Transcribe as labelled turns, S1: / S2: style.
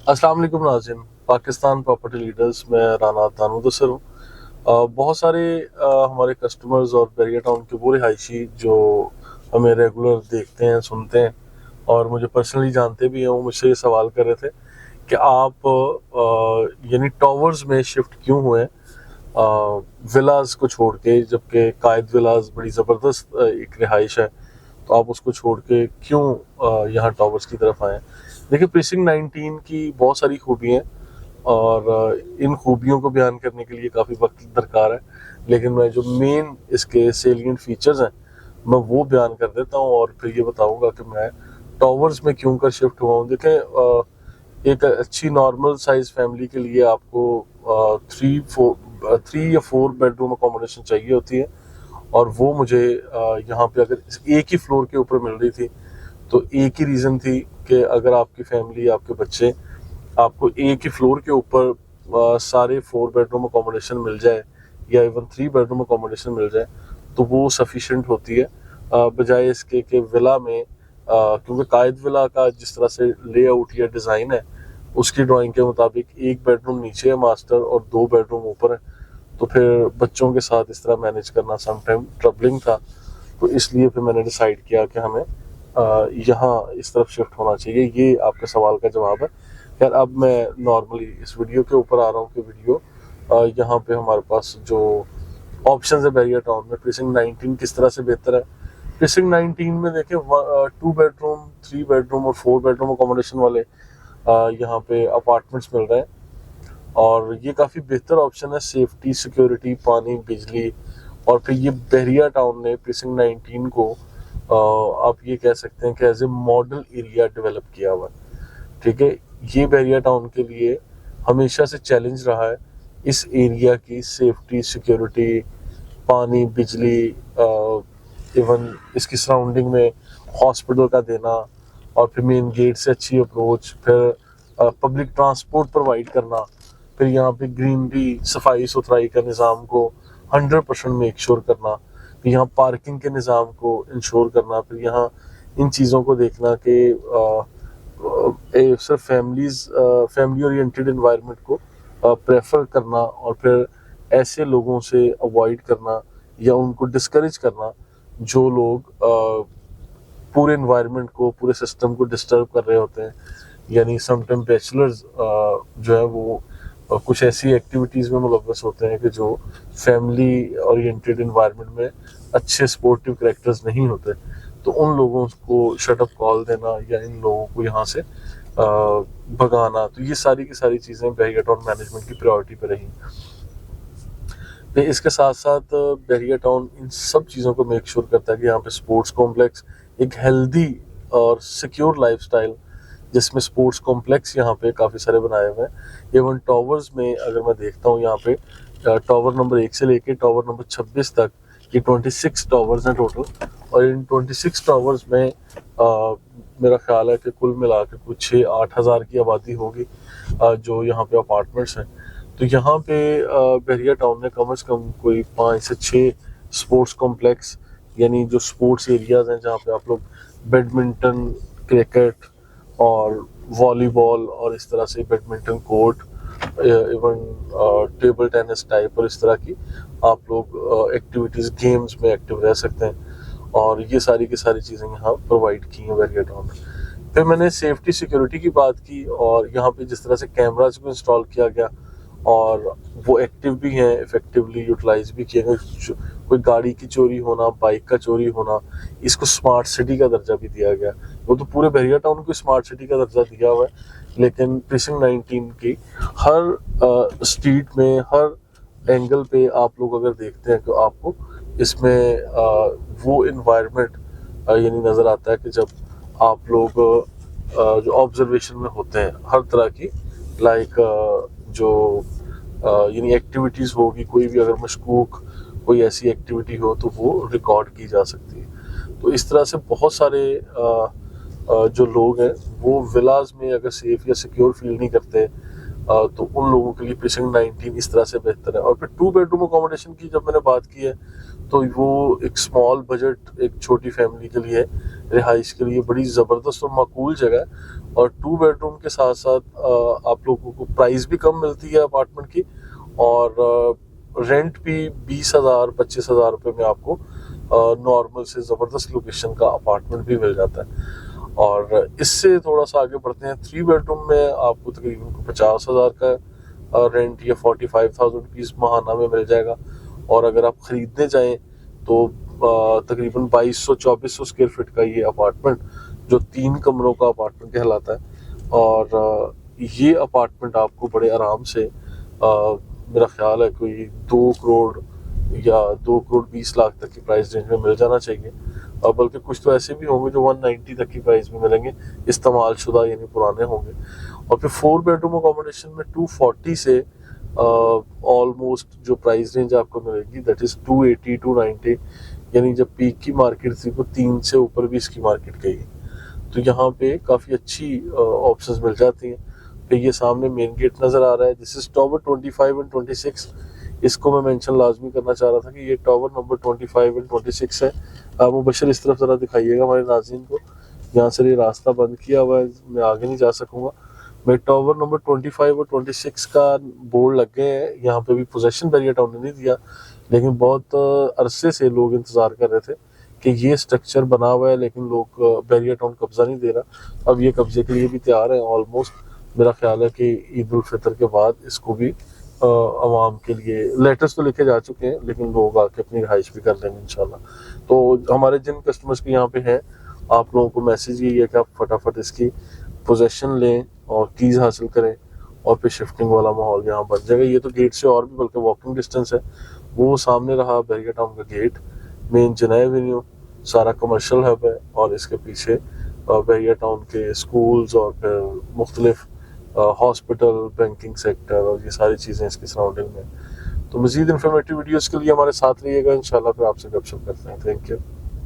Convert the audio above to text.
S1: अस्सलाम वालेकुम नाज़रीन। पाकिस्तान प्रॉपर्टी लीडर्स में राना तानुदसर हूँ। बहुत सारे हमारे कस्टमर्स और बैरिया टाउन के वो रिहायशी जो हमें रेगुलर देखते हैं, सुनते हैं और मुझे पर्सनली जानते भी हैं, वो मुझसे ये सवाल कर रहे थे कि आप यानी टावर्स में शिफ्ट क्यों हुए विलास को छोड़ के, जबकि कायद विलास बड़ी ज़बरदस्त एक रिहाइश है, तो आप उसको छोड़ के क्यों यहाँ टावर्स की तरफ आए। देखिए, प्रीसिंक्ट 19 की बहुत सारी खूबियाँ हैं और इन खूबियों को बयान करने के लिए काफ़ी वक्त दरकार है, लेकिन मैं जो मेन इसके सेलिएंट फीचर्स हैं मैं वो बयान कर देता हूँ और फिर ये बताऊँगा कि मैं टावर्स में क्यों कर शिफ्ट हुआ हूँ। देखें, एक अच्छी नॉर्मल साइज फैमिली के लिए आपको 3 या 4 बेडरूम अकोमोडेशन चाहिए होती है, और वो मुझे यहाँ पे अगर एक ही फ्लोर के ऊपर मिल रही थी तो एक ही रीज़न थी कि अगर आपकी फैमिली, आपके बच्चे, आपको एक ही फ्लोर के ऊपर सारे 4 बेडरूम अकोमोडेशन मिल जाए या इवन 3 बेडरूम अकोमोडेशन मिल जाए तो वो सफिशेंट होती है, बजाय इसके कि विला में, क्योंकि कायद विला का जिस तरह से लेआउट या डिज़ाइन है उसकी ड्राइंग के मुताबिक 1 बेडरूम नीचे है मास्टर और 2 बेडरूम ऊपर है, तो फिर बच्चों के साथ इस तरह मैनेज करना समटाइम ट्रबलिंग था। तो इसलिए फिर मैंने डिसाइड किया कि हमें यहाँ इस तरफ शिफ्ट होना चाहिए। ये आपके सवाल का जवाब है। यार, अब मैं नॉर्मली इस वीडियो के ऊपर आ रहा हूँ कि वीडियो यहाँ पे हमारे पास जो ऑप्शंस है बैरिया टाउन में, प्रीसिंक्ट 19 किस तरह से बेहतर है। प्रीसिंक्ट 19 में देखें, 2 बेडरूम, 3 बेडरूम और 4 बेडरूम अकोमोडेशन वाले यहाँ पे अपार्टमेंट्स मिल रहे हैं और ये काफ़ी बेहतर ऑप्शन है। सेफ्टी, सिक्योरिटी, पानी, बिजली, और फिर ये बहरिया टाउन ने प्रीसिंक्ट 19 को आप ये कह सकते हैं कि as a model area develop किया हुआ है। ठीक है, ये बहरिया टाउन के लिए हमेशा से चैलेंज रहा है इस एरिया की सेफ्टी, सिक्योरिटी, पानी, बिजली, इवन इसकी सराउंडिंग में हॉस्पिटल का देना, और फिर मेन गेट से अच्छी अप्रोच, फिर पब्लिक ट्रांसपोर्ट प्रोवाइड करना, फिर यहाँ पे ग्रीनरी, सफाई सुथराई का निज़ाम को 100% मेक श्योर करना, फिर यहाँ पार्किंग के निज़ाम को इंश्योर करना, फिर यहाँ इन चीज़ों को देखना कि सिर्फ फैमिली ओरिएंटेड इन्वायरमेंट को प्रेफर करना, और फिर ऐसे लोगों से अवॉइड करना या उनको डिस्करेज करना जो लोग पूरे इन्वायरमेंट को, पूरे सिस्टम को डिस्टर्ब कर रहे होते हैं। यानी समटाइम बैचलर्स जो है वो कुछ ऐसी एक्टिविटीज़ में मुलव्वस होते हैं कि जो फैमिली ओरिएंटेड इन्वायरमेंट में अच्छे स्पोर्टिव कैरेक्टर्स नहीं होते, तो उन लोगों को शट अप कॉल देना या इन लोगों को यहाँ से भगाना, तो ये सारी की सारी चीज़ें बहरिया टाउन मैनेजमेंट की प्रायोरिटी पे रही। तो इसके साथ साथ बहरिया टाउन इन सब चीज़ों को मेक श्योर करता है कि यहाँ पे स्पोर्ट्स कॉम्प्लेक्स, एक हेल्दी और सिक्योर लाइफस्टाइल, जिसमें स्पोर्ट्स कॉम्प्लेक्स यहाँ पे काफ़ी सारे बनाए हुए हैं। इवन टावर्स में अगर मैं देखता हूँ यहाँ पे टावर नंबर 1 से लेके टावर नंबर 26 तक, ये 26 टावर्स हैं टोटल, और इन 26 टावर्स में मेरा ख्याल है कि कुल मिला के कुछ 6-8 हज़ार की आबादी होगी जो यहाँ पे अपार्टमेंट्स हैं। तो यहाँ पे बहरिया टाउन ने कम से कम कोई 5 से 6 स्पोर्ट्स कॉम्प्लेक्स, यानी जो स्पोर्ट्स एरियाज हैं जहाँ पे आप लोग बैडमिंटन, क्रिकेट और वॉलीबॉल और इस तरह से badminton court, even table tennis type और इस तरह की आप लोग एक्टिविटीज़, गेम्स में एक्टिव रह सकते हैं, और ये सारी की सारी चीज़ें यहाँ प्रोवाइड की हैं बहरिया टाउन में। फिर मैंने सेफ्टी सिक्योरिटी की बात की, और यहाँ पे जिस तरह से कैमराज को इंस्टॉल किया गया और वो एक्टिव भी हैं, इफेक्टिवली यूटिलाइज भी किए गए। कोई गाड़ी की चोरी होना, बाइक का चोरी होना, इसको स्मार्ट सिटी का दर्जा भी दिया गया। वो तो पूरे बहरिया टाउन को स्मार्ट सिटी का दर्जा दिया हुआ है, लेकिन प्रीसिंक्ट 19 की हर स्ट्रीट में, हर एंगल पे आप लोग अगर देखते हैं तो आपको इसमें वो इन्वायरमेंट यानी नज़र आता है कि जब आप लोग जो ऑब्जर्वेशन में होते हैं हर तरह की, लाइक जो यानी एक्टिविटीज़ होगी, कोई भी अगर मशकूक कोई ऐसी एक्टिविटी हो तो वो रिकॉर्ड की जा सकती है। तो इस तरह से बहुत सारे जो लोग हैं वो विलाज में अगर सेफ या सिक्योर फील नहीं करते, तो उन लोगों के लिए प्रीसिंक्ट 19 इस तरह से बेहतर है। और फिर 2 बेडरूम अकोमोडेशन की जब मैंने बात की है तो वो एक स्मॉल बजट, एक छोटी फैमिली के लिए, रिहाइश के लिए बड़ी ज़बरदस्त और माकूल जगह है। और 2 बेडरूम के साथ साथ आप लोगों को प्राइस भी कम मिलती है अपार्टमेंट की, और रेंट भी 20,000-25,000 रुपये में आपको नॉर्मल से ज़बरदस्त लोकेशन का अपार्टमेंट भी मिल जाता है। और इससे थोड़ा सा आगे बढ़ते हैं, 3 बेडरूम में आपको तकरीबन 50,000 का रेंट या 45,000 रुपीज़ महाना में मिल जाएगा। और अगर आप ख़रीदने जाएं तो तकरीबन 2200-2400 स्क्वायर फीट का ये अपार्टमेंट, जो 3 कमरों का अपार्टमेंट कहलाता है। और ये अपार्टमेंट आपको बड़े आराम से मेरा ख्याल है कोई 2 करोड़ या 2 करोड़ 20 लाख तक की प्राइस रेंज में मिल जाना चाहिए। बल्कि कुछ तो ऐसे भी होंगे जो 190 तक की प्राइस में मिलेंगे, इस्तेमाल शुदा यानी पुराने होंगे। और फिर 4 बेडरूम अकोमोडेशन में 240 से ऑलमोस्ट जो प्राइस रेंज आपको मिलेगी दैट इज़ 280-290, यानी जब पीक की मार्केट थी वो 3 से ऊपर भी इसकी मार्केट गई। तो यहाँ पे काफ़ी अच्छी ऑप्शंस मिल जाती हैं। फिर ये सामने मेन गेट नज़र आ रहा है, दिस इज़ टावर 25 एंड 26। इसको मैं मेंशन लाजमी करना चाह रहा था कि ये टावर नंबर 25 एंड 26 है। आप मुबशर इस तरफ ज़रा दिखाइएगा हमारे नाज़रीन को, यहाँ से ये रास्ता बंद किया हुआ है, मैं आगे नहीं जा सकूँगा। मैं टावर नंबर 25 और 26 का बोर्ड लग गए हैं, यहाँ पे भी पोजेसन बैरियर टाउन ने नहीं दिया, लेकिन बहुत अरसे से लोग इंतज़ार कर रहे थे कि ये स्ट्रक्चर बना हुआ है, लेकिन लोग बैरियर टाउन कब्ज़ा नहीं दे रहा। अब ये कब्ज़े के लिए भी तैयार है ऑलमोस्ट। मेरा ख्याल है कि ईद उल फितर के बाद इसको भी आवाम के लिए लेटर्स तो लिखे जा चुके हैं, लेकिन लोग आके अपनी रिहाइश भी कर लेंगे इंशाल्लाह। तो हमारे जिन कस्टमर्स के यहाँ पे हैं, आप लोगों को मैसेज यही है कि आप फटाफट इसकी पोजेसन लें और कीज़ हासिल करें, और फिर शिफ्टिंग वाला माहौल यहाँ बन जाएगा। ये तो गेट से और भी बल्कि वॉकिंग डिस्टेंस है। वो सामने रहा बैरियर टाउन का गेट, मेन जनाब एवेन्यू सारा कमर्शियल हब है, और इसके पीछे बैरियर टाउन के स्कूल्स और फिर मुख्तलिफ हॉस्पिटल, बैंकिंग सेक्टर और ये सारी चीज़ें इसकी सराउंडिंग में। तो मज़ीद इंफॉर्मेटिव वीडियोज़ के लिए हमारे साथ रहिएगा, इंशाल्लाह फिर आपसे गपशप करते हैं। Thank you.